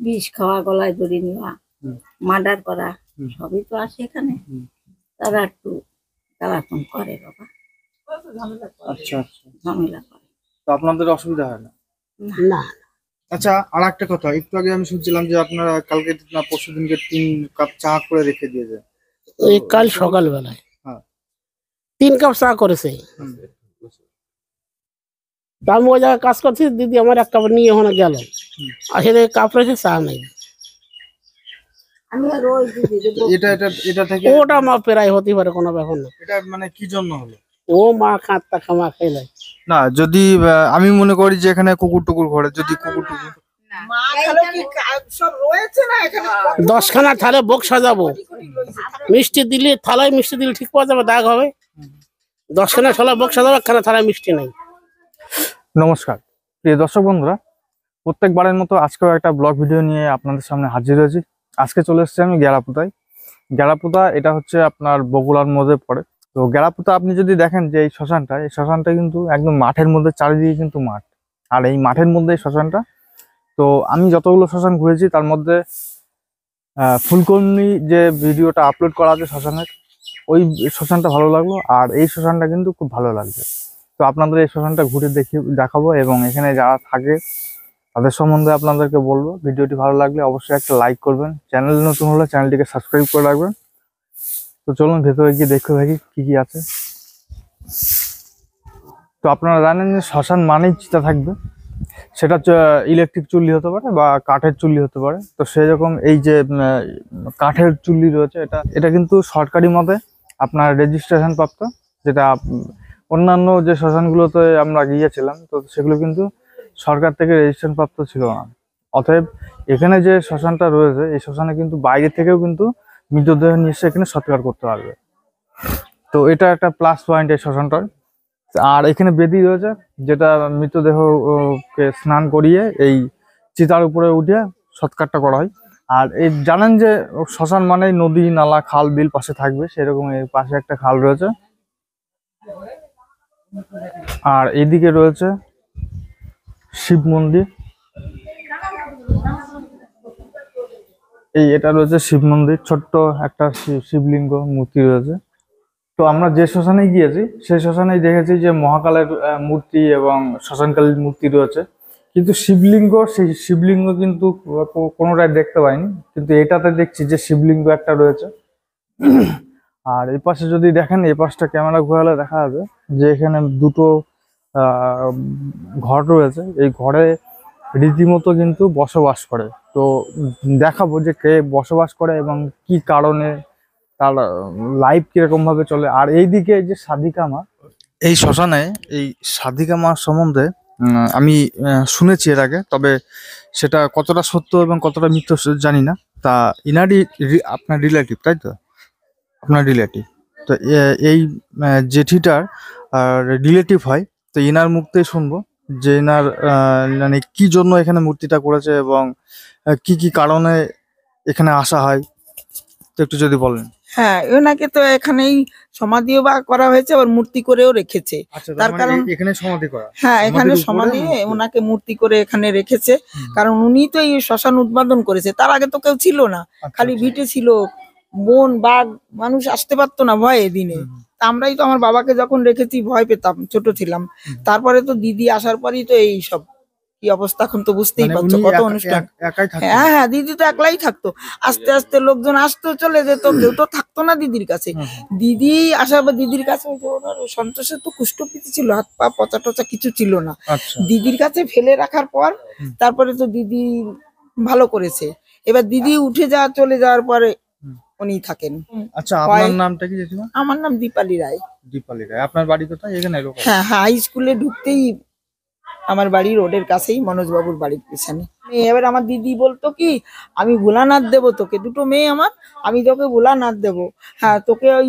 বিষ খাওয়া, গলায় দড়ি নেওয়া, মার্ডার করা, সবই তো আসে এখানে। তারা একটু জ্বালাতন করে বাবা, আচ্ছা আচ্ছা, ঝামেলা করে। তো আপনাদের অসুবিধা হয় না? না। আচ্ছা, আর একটা কথা, একটু আগে আমি শুনছিলাম যে আপনারা কালকে না পরশু দিনকে 3 কাপ চা করে রেখে দিয়েছে। এই কাল সকালবেলায় হ্যাঁ 3 কাপ চা করেছে। আমি ওই জায়গায় কাজ করছি, দিদি আমার 1 কাপ নিয়ে ওখানে গেল, আসলে কাপ রেখে চা নেই। এটা এটা এটা থেকে ওটা মা প্রায় হতে পারে, কোনো ব্যাপার না। এটা মানে কি জন্য হলো? ও মা খাঁত্তা খামা খাইলে না, যদি আমি মনে করি যে এখানে কুকুর টুকুর ঘরে, যদি কুকুর টুকুর 10খানা থালে বক সাজাবো, মিষ্টি দিলে থালায় মিষ্টি দিলে ঠিক পাওয়া যাবে, দাগ হবে। 10খানা থালা বক সাজাবো, 1খানা থালায় মিষ্টি নাই। নমস্কার প্রিয় দর্শক বন্ধুরা, প্রত্যেকবারের মতো আজকেও একটা ব্লগ ভিডিও নিয়ে আপনাদের সামনে হাজির হয়েছি। আজকে চলে এসেছি আমি গেরাপুতায়। গেরাপুতা এটা হচ্ছে আপনার বগুড়ার মধ্যে পড়ে। তো গেরাপুতা আপনি যদি দেখেন যে এই শ্মশানটা কিন্তু একদম মাঠের মধ্যে, চারিদিকে কিন্তু মাঠ, আর এই মাঠের মধ্যে এই শ্মশানটা। তো আমি যতগুলো শ্মশান ঘুরেছি তার মধ্যে ফুলকর্ণী যে ভিডিওটা আপলোড করা আছে শ্মশানের, ওই শ্মশানটা ভালো লাগলো, আর এই শ্মশানটা কিন্তু খুব ভালো লাগছে। তো আপনাদের এই শ্মশানটা ঘুরে দেখাবো, এবং এখানে যারা থাকে তাদের সম্বন্ধে আপনাদেরকে বলবো। ভিডিওটি ভালো লাগলে অবশ্যই একটা লাইক করবেন, চ্যানেল নতুন হলে চ্যানেলটিকে সাবস্ক্রাইব করে রাখবেন। তো চলুন ভেতরে গিয়ে দেখতে থাকি কি কি আছে। তো আপনারা জানেন যে শ্মশান মানেই চিতা থাকবে, সেটা ইলেকট্রিক চুল্লি হতে পারে বা কাঠের চুল্লি হতে পারে। তো সেই রকম এই যে কাঠের চুল্লি রয়েছে, এটা কিন্তু সরকারি মতে আপনার রেজিস্ট্রেশন প্রাপ্ত, যেটা অন্যান্য যে শ্মশানগুলোতে আমরা গিয়েছিলাম তো সেগুলো কিন্তু সরকার থেকে রেজিস্ট্রেশন প্রাপ্ত ছিল না। অতএব এখানে যে শ্মশানটা রয়েছে, এই শ্মশানে কিন্তু বাইরে থেকেও কিন্তু মৃতদেহ নিয়ে এসে এখানে সৎকার করতে পারবে। তো এটা একটা প্লাস পয়েন্ট এই শ্মশানটার। আর এখানে বেদি রয়েছে, যেটা মৃতদেহকে স্নান করিয়ে এই চিতার উপরে উঠে সৎকারটা করা হয়। আর এই জানেন যে শ্মশান মানে নদী নালা খাল বিল পাশে থাকবে, সেরকম এর পাশে একটা খাল রয়েছে। আর এইদিকে রয়েছে শিব মন্দির, এটা রয়েছে শিব মন্দির, ছোট্ট একটা শিবলিঙ্গ মূর্তি রয়েছে। তো আমরা যে শ্মশানে গিয়েছি সেই শ্মশানেই দেখেছি যে মহাকালের মূর্তি এবং শ্মশানকালীর মূর্তি রয়েছে, কিন্তু সেই শিবলিঙ্গ কিন্তু কোনোটাই দেখতে পাইনি। কিন্তু এটাতে দেখছি যে শিবলিঙ্গ একটা রয়েছে। আর এই পাশে যদি দেখেন, এই পাশটা ক্যামেরা ঘোরালে দেখা যাবে যে এখানে দুটো ঘর রয়েছে। এই ঘরে রীতিমতো কিন্তু বসবাস করে। তো দেখাবো যে কে বসবাস করে এবং কি কারণে, তার লাইফ কিরকম ভাবে চলে। আর এইদিকে যে সাধিকা মা, এই শ্মশানে এই সাধিকা মা সম্বন্ধে আমি শুনেছি এর আগে, তবে সেটা কতটা সত্য এবং কতটা মিথ্য জানি না। তা ইনারই আপনার রিলেটিভ, তাই তো? আপনার রিলেটিভ। তো এই জেঠিটার রিলেটিভ হয়। তো ইনার মুখ থেকে শুনবো যে ইনার মানে কি জন্য এখানে মূর্তিটা করেছে এবং কি কি কারণে এখানে আসা হয়, তো একটু যদি বলেন। হ্যাঁ, ওনাকে তো এখানেই সমাধিও বা করা হয়েছে, আবার মূর্তি করেও রেখেছে। তার কারণ এখানে সমাধি করা, হ্যাঁ এখানে সমাধি, ওনাকে মূর্তি করে এখানে রেখেছে। কারণ উনি তো এই শ্মশান উদ্বোধন করেছে, তার আগে তো কেউ ছিল না, খালি ভিটে ছিল, বন বাঘ মানুষ আসতে পারতো না ভয়ে দিনে। আমরাই তো আমার বাবাকে যখন রেখেছি ভয় পেতাম, ছোট ছিলাম। তারপরে তো দিদি আসার পরই তো এই সব কি অবস্থা, এখন তো বুঝতেই পারছো কত অনুষ্ঠান। হ্যাঁ হ্যাঁ, দিদি তো একলাই থাকতো, আস্তে আস্তে লোকজন আসতো চলে যেত, কেউ তো থাকতো না দিদির কাছে। দিদি আসার পর দিদির কাছে সন্তোষের তো কুষ্ঠপ্রীতি ছিল, হাত পা পচা টচা কিছু ছিল না। দিদির কাছে ফেলে রাখার পর তারপরে তো দিদি ভালো করেছে। এবার দিদি উঠে চলে যাওয়ার পরে উনি থাকেন। আচ্ছা, আপনার নামটা কি জেঠিমা? আমার নাম দীপালি রায়। দীপালি রায়। আপনার বাড়ি কোথায়? এখানে? হ্যাঁ, হাই স্কুলে ঢুকতেই আমার বাড়ি, রোডের কাছেই, মনোজ বাবুর বাড়ির পিছনে। এবার আমার দিদি বলতো কি, আমি ভোলানাথ দেবো তোকে, দুটো মেয়ে আমার, আমি তোকে ভোলানাথ দেবো। হ্যাঁ, তোকে ওই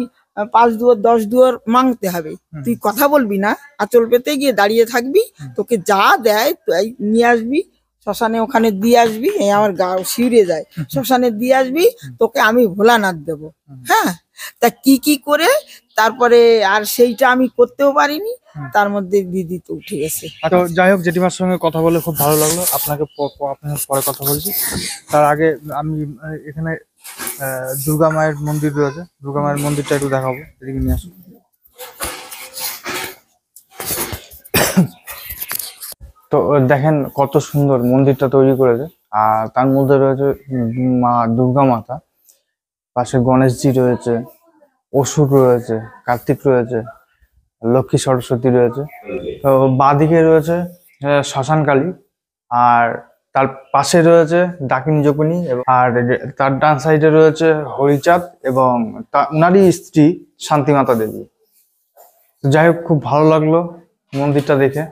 5 দুয়ার 10 দুয়ার মাংতে হবে, তুই কথা বলবি না, আঁচল পেতে গিয়ে দাঁড়িয়ে থাকবি, তোকে যা দেয় তুই নিয়ে আসবি, শ্মশানে ওখানে দিয়ে আসবি। আমার গা শিউরে যায়, শ্মশানে দিয়ে আসবি, তোকে আমি ভোলানাথ দেবো। হ্যাঁ, তা কি করে তারপরে আর সেইটা আমি করতেও পারিনি, তার মধ্যে দিদি তো উঠে গেছে। তো যাই হোক, জেঠিমার সঙ্গে কথা বলে খুব ভালো লাগলো। আপনাকে আপনার পরে কথা বলছি। তার আগে আমি এখানে দুর্গা মায়ের মন্দির রয়েছে, দুর্গা মায়ের মন্দিরটা একটু দেখাবো, এদিকে নিয়ে আসুন। তো দেখেন কত সুন্দর মন্দিরটা তৈরি করেছে, আর তার মধ্যে রয়েছে মা দুর্গা মাতা, পাশে গণেশজি রয়েছে, অসুর রয়েছে, কার্তিক রয়েছে, লক্ষ্মী সরস্বতী রয়েছে। তো বাঁদিকে রয়েছে শ্মশান কালী, আর তার পাশে রয়েছে ডাকিনী যোগিনী, আর তার ডান সাইডে রয়েছে হরিচাঁদ এবং উনারই স্ত্রী শান্তিমাতা দেবী। তো যাই হোক, খুব ভালো লাগলো মন্দিরটা দেখে।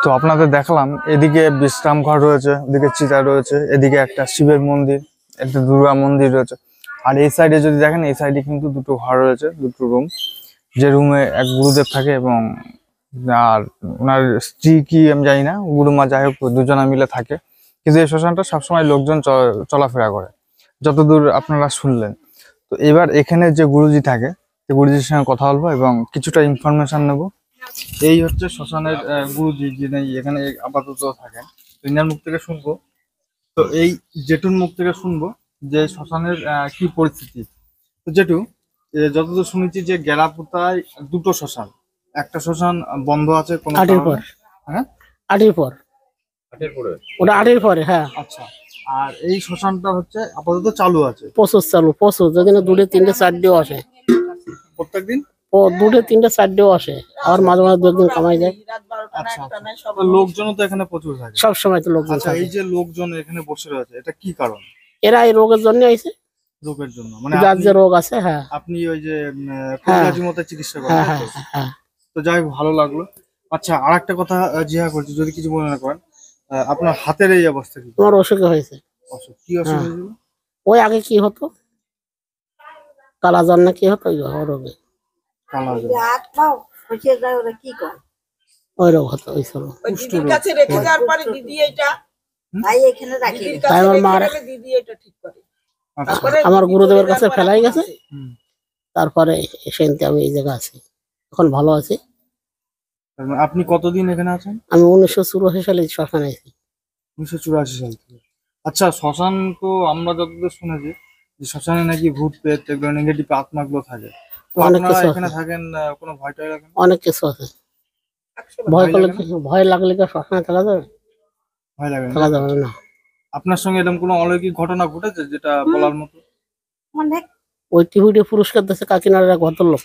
তো আপনাদের দেখালাম, এদিকে বিশ্রাম ঘর রয়েছে, ওদিকে চিতা রয়েছে, এদিকে একটা শিবের মন্দির, একটা দুর্গা মন্দির রয়েছে। আর এই সাইডে যদি দেখেন, এই সাইডে কিন্তু দুটো ঘর রয়েছে, দুটো রুম, যে রুমে এক গুরুদেব থাকে এবং আর ওনার স্ত্রী কি আমি জানি না, গুরুমা, যাই হোক দুজনা মিলে থাকে। কিন্তু এই শ্মশানটা সবসময় লোকজন চলাফেরা করে, যতদূর আপনারা শুনলেন। তো এবার এখানে যে গুরুজি থাকে, সেই গুরুজির সঙ্গে কথা বলবো এবং কিছুটা ইনফরমেশন নেব। এই হচ্ছে শ্মশানের গুরুজি, যিনি এখানে আপাতত থাকেন। ইনার মুখ থেকে শুনবো, তো এই জেঠুর মুখ থেকে শুনবো যে শ্মশানের কি পরিস্থিতি। তো জেঠু, যতদূর শুনেছি যে গেলাপুতায় দুটো শ্মশান, একটা শ্মশান বন্ধ আছে কোনো আটের কারণে। পর, হ্যাঁ, আটের পর, ওটা আটের পরে। হ্যাঁ, আচ্ছা। আর এই শ্মশানটা হচ্ছে আপাতত চালু আছে, প্রচুর চালু, প্রচুর। যেদিন 2, 3, 4 আসে, প্রত্যেকদিন 2, 3, 4 আসে। আর মাঝে মাঝে 2 দিন কামাই যায়। আচ্ছা, তো লোকজনও তো এখানে প্রচুর থাকে। সব সময় তো লোকজন আচ্ছা, থাকে। এই যে লোকজন এখানে বসে রয়েছে, এটা কি কারণ? এরা এই রোগের জন্য আইছে, রোগের জন্য, মানে যার যে রোগ আছে। হ্যাঁ, আপনি ওই যে কবিরাজি মতে চিকিৎসা করেন, হ্যাঁ, তাই হ্যাঁ, তো? হ্যাঁ। তো যাই হোক, ভালো লাগলো। আচ্ছা, আর একটা কথা জিজ্ঞাসা করছি, যদি কিছু মনে না করেন, আপনার হাতের এই অবস্থা কি? তোমার অসুখ হয়েছে। অসুখ, কি অসুখ হয়েছিল? ওই আগে কি হতো, কালাজার না কি হতো, ওই রোগে, কালাজ্বর। হাত পাও খসে যায়, ওরা কি করে? ওই রোগ হতো, ওই ছিল। ওই দিদির কাছে রেখে যাওয়ার পরে দিদি এটা, তাই এখানে রাখি। দিদির তাই কাছে আমার রেখে মারা- গেলে দিদি এটা ঠিক করে। আচ্ছা, তারপরে আমার দিদি গুরুদেবের চলে কাছে যাওয়ার পরে ফেলাই এখন গেছে। আছে। হুম। তারপরে সেনতে আমি এই জায়গা আছি, এখন ভালো আছি। তার মানে আপনি কতদিন এখানে আছেন? আমি 1984 সালে শ্মশানে আছি। 1984 সাল থেকে। আচ্ছা, শ্মশান তো আমরা যতদূর শুনেছি যে শ্মশানে নাকি ভূত পেত, এগুলো নেগেটিভ আত্মাগুলো থাকে। তো অনেক আপনারা কিছু এখানে আছে। থাকেন, কোনো ভয় টয় লাগে না? অনেক কিছু আছে। ভয় ভয় করলে, লাগে না? ভয় লাগলে কি শ্মশানে থাকা যাবে? ভয় লাগে না? থাকা যাবে না। আপনার সঙ্গে এরকম কোনো অলৌকিক ঘটনা ঘটেছে যেটা বলার মতো? অনেক। ওই টিভিতে পুরস্কার দিচ্ছে কাকিনাড়ার এক ভদ্রলোক,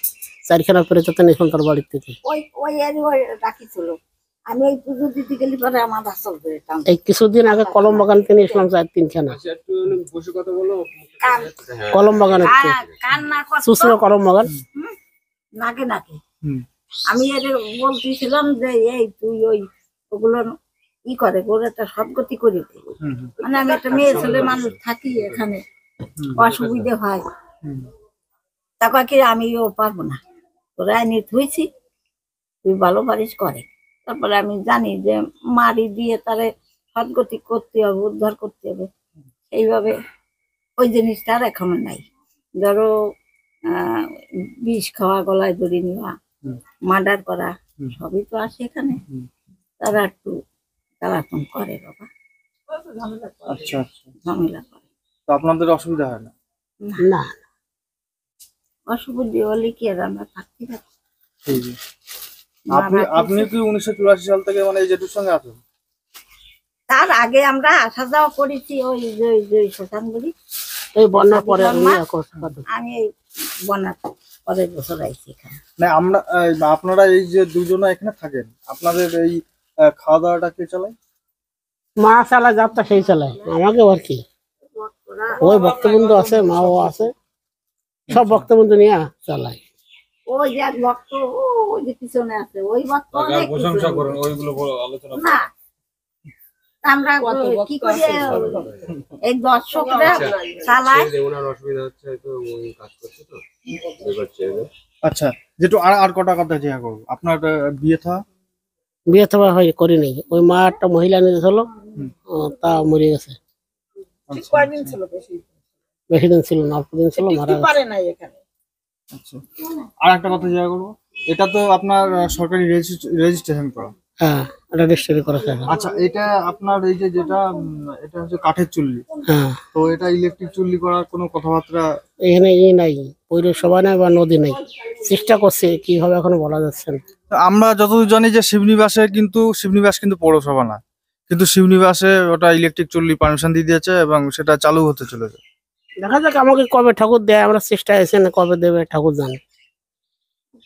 4খানা পেরেছে নিখন তার বাড়ির থেকে। ওই ওই এরই ওই রাখিছিল। আমি ওই পুজো দিতে গেলে পরে আমার আসল করে টান। এই কিছুদিন আগে কলম বাগান কিনে ইসলাম 4-3খানা কান কলম বাগানের থেকে, কান না কষ্ট, সুসরা কলম বাগান। নাকে নাকে। হুম। আমি এদের বলতেছিলাম যে এই তুই ওই ওগুলো ই করে, ওর একটা সদ্গতি করে দে। হুম, হুম, মানে আমি একটা মেয়ে ছেলে মানুষ থাকি এখানে, অসুবিধে হয়। হুম। তারপর কি আমিও পারবো না, তোরা এনে থুইছি, তুই ভালো পারিস করে। তারপরে আমি জানি যে মারি দিয়ে তারে সদ্গতি করতে হবে, উদ্ধার করতে হবে। এইভাবে ওই জিনিসটা আর এখনো নাই। ধরো বিষ খাওয়া, গলায় দড়ি নেওয়া, হুম। মার্ডার করা, হুম। সবই তো আসে এখানে। হুম। তারা একটু জ্বালাতন করে বাবা, আচ্ছা, আচ্ছা। ঝামেলা করে। তো আপনাদের অসুবিধা হয় না? না, অসুবিধে হলে কি আর আমরা থাকতে পারি? ঠিক আছে। আপনি কি 1984 সাল থেকে মানে এই জেঠুর সঙ্গে আছেন? তার আগে আমরা আসা যাওয়া করেছি ওই যে শ্মশানগুলি। এই বন্যার পরে আমি আমি এই বন্যার পরের বছর আইছি এখানে। না, আপনারা এই যে দুজনে এখানে থাকেন, আপনাদের এই খাওয়া দাওয়াটা কে চালায়? মা চালায়, যাত্রা সেই চালায়, আমাকে আর কি। ওই ভক্তবৃন্দ আছে, মাও আছে, সব ভক্তবৃন্দ নিয়ে চালায়। ওই যে এক ভক্ত ওই যে পিছনে আছে, ওই ভক্ত অনেক প্রশংসা করেন, ওইগুলো আলোচনা না। আমরা কি করি, এই দর্শকরা চালায়। আচ্ছা, যেটু আর কটা কথা জিজ্ঞাসা করবো। আপনার বিয়ে তো হয় করি নাই। ওই মা একটা মহিলা নিয়ে হলো, তা মরে গেছে। কয়দিন ছিল? বেশি বেশি দিন ছিল না, অল্প দিন ছিল, মারা টিকতে গেছে। পারে নাই এখানে। আচ্ছা, আর একটা কথা জিজ্ঞাসা করবো, এটা তো আপনার সরকারি রেজিস্ট্রেশন করা। হ্যাঁ, এটা রেজিস্ট্রি করেছে এখন। আচ্ছা, এটা আপনার এই যে যেটা এটা হচ্ছে কাঠের চুল্লি, হ্যাঁ, তো এটা ইলেকট্রিক চুল্লি করার কোনো কথাবার্তা? এখানে নাই, পৌরসভা নাই বা নদী নাই, চেষ্টা করছে কিভাবে এখনো বলা যাচ্ছে না। আমরা যতদূর জানি যে শিবনিবাস কিন্তু পৌরসভা না, কিন্তু শিবনিবাসে ওটা ইলেকট্রিক চুল্লি পারমিশন দিয়ে দিয়েছে এবং সেটা চালু হতে চলেছে। দেখা যাক আমাকে কবে ঠাকুর দেয়, আমরা চেষ্টা আছে না, কবে দেবে ঠাকুর জানে।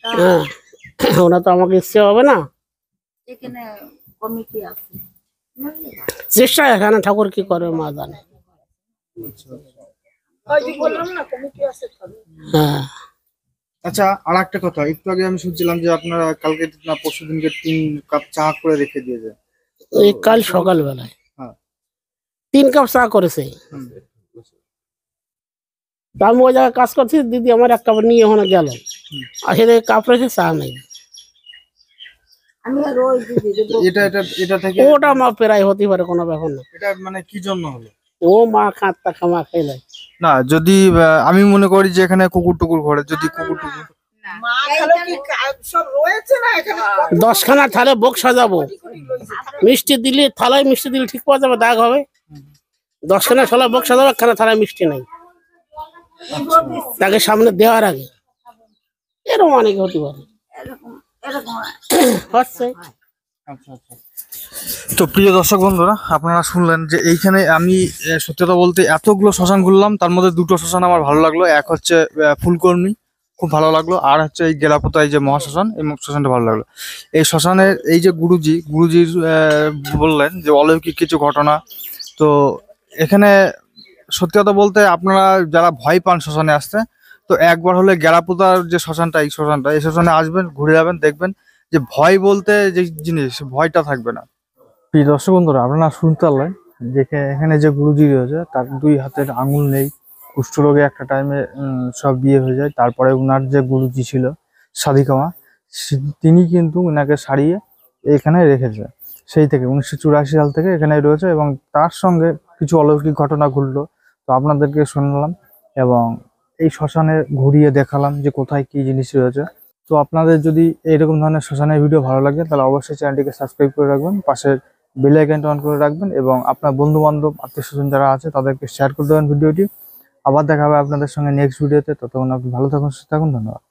হ্যাঁ, ওরা তো আমাকে ইচ্ছে হবে না, এখানে কমিটি আছে। চেষ্টা এখানে ঠাকুর কি করে মা জানে। হ্যাঁ, আচ্ছা, আর একটা কথা, একটু আগে আমি শুনছিলাম যে আপনারা কালকে না পরশু দিনকে 3 কাপ চা করে রেখে দিয়েছে। ওই কাল সকালবেলায় হ্যাঁ। 3 কাপ চা করেছে। হুম। তা আমি ওই জায়গায় কাজ করছি, দিদি আমার 1 কাপ নিয়ে ওখানে গেল, আসলে কাপ রেখে চা নেই। আমি আর ওই দিদি তো এটা থেকে ওটা মা প্রায় হতে পারে, কোনো ব্যাপার না। এটা মানে কি জন্য হলো? ও মা খাতা খামা খেলে না, যদি আমি মনে করি যে এখানে কুকুর টুকুর ঘরে, যদি কুকুর টুকুর মা খালো কি সব রয়েছে না এখানে? 10 খানা থালে বক্স সাজাবো, মিষ্টি দিলে থালায় মিষ্টি দিলে ঠিক পাওয়া যাবে, দাগ হবে। 10 খানা থালা বক্স সাজাবো, 1 খানা থালায় মিষ্টি নাই, তাকে সামনে দেওয়ার আগে। এরকম অনেক হতে পারে, এরকম এরকম হচ্ছে। আচ্ছা আচ্ছা। তো প্রিয় দর্শক বন্ধুরা, আপনারা শুনলেন যে এইখানে আমি সত্যি কথা বলতে এতগুলো শ্মশান ঘুরলাম, তার মধ্যে 2টো শ্মশান আমার ভালো লাগলো। এক হচ্ছে ফুলকর্ণী, খুব ভালো লাগলো, আর হচ্ছে এই গেলাপোতায় যে মহাশ্মশান, এই শ্মশানটা ভালো লাগলো। এই শ্মশানের এই যে গুরুজির বললেন যে অলৌকিক কিছু ঘটনা। তো এখানে সত্যি কথা বলতে আপনারা যারা ভয় পান শ্মশানে আসতে, তো একবার হলে গেলাপোতার যে শ্মশানটা, এই শ্মশানে আসবেন, ঘুরে যাবেন, দেখবেন যে ভয় বলতে যে জিনিস, ভয়টা থাকবে না। প্রিয় দর্শক বন্ধুরা, আপনারা শুনতে পারলেন যে এখানে যে গুরুজি রয়েছে তার 2 হাতের আঙুল নেই, কুষ্ঠরোগে একটা টাইমে সব বিয়ে হয়ে যায়। তারপরে উনার যে গুরুজি ছিল সাধিকামা, তিনি কিন্তু উনাকে সারিয়ে এখানে রেখেছে। সেই থেকে 1984 সাল থেকে এখানে রয়েছে এবং তার সঙ্গে কিছু অলৌকিক ঘটনা ঘটলো, তো আপনাদেরকে শুনলাম এবং এই শ্মশানে ঘুরিয়ে দেখালাম যে কোথায় কি জিনিস রয়েছে। তো আপনাদের যদি এরকম ধরনের শ্মশানের ভিডিও ভালো লাগে তাহলে অবশ্যই চ্যানেলটিকে সাবস্ক্রাইব করে রাখবেন, পাশের বেল আইকনটা অন করে রাখবেন এবং আপনার বন্ধু বান্ধব আত্মীয় স্বজন যারা আছে তাদেরকে শেয়ার করে দেবেন ভিডিওটি। আবার দেখা হবে আপনাদের সঙ্গে নেক্সট ভিডিওতে। ততক্ষণ আপনি ভালো থাকুন, সুস্থ থাকুন, ধন্যবাদ।